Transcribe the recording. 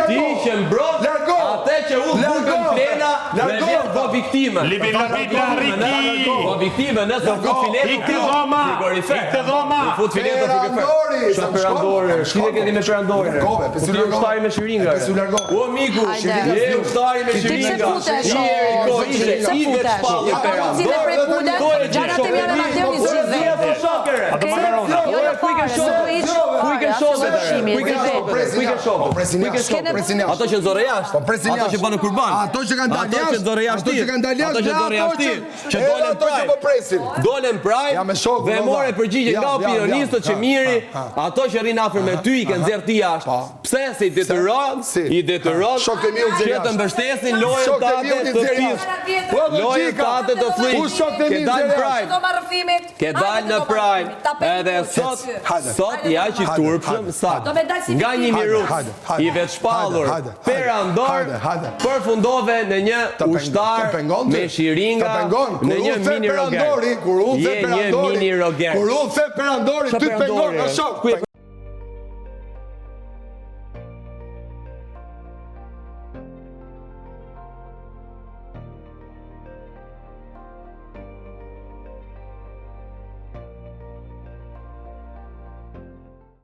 Ti që mbrot, atë që u bukën plena, me vjetë do viktime. Do viktime, nëse u fut filetë, ikte dhoma. U fut filetë, shë perandore, shkide këti me perandore. Ti u shtari me shiringa. O, miku, je u shtari me shiringa. I vetë shpallë perandore. Ato që nxorë jashtë, ato që banë kurban, ato që kanë dalë jashtë, që dolen praj dhe more përgjigje nga opinionistët që miri, ato që rinë afër me ty i kanë nxjerrë ti jashtë. Pse? Se i detyron që të mbështesin lojën tate të fishë. Lojën tate të fishë. Ke dalë në prajmë. Ke dalë në prajmë. Edhe sot ja që i turpshëm sa. Nga një mirus i vetë shpallur perandor përfundove në një ushtar me shiringa në një mini roger. Je një mini roger. Kur u the perandori, ty pengon në shok.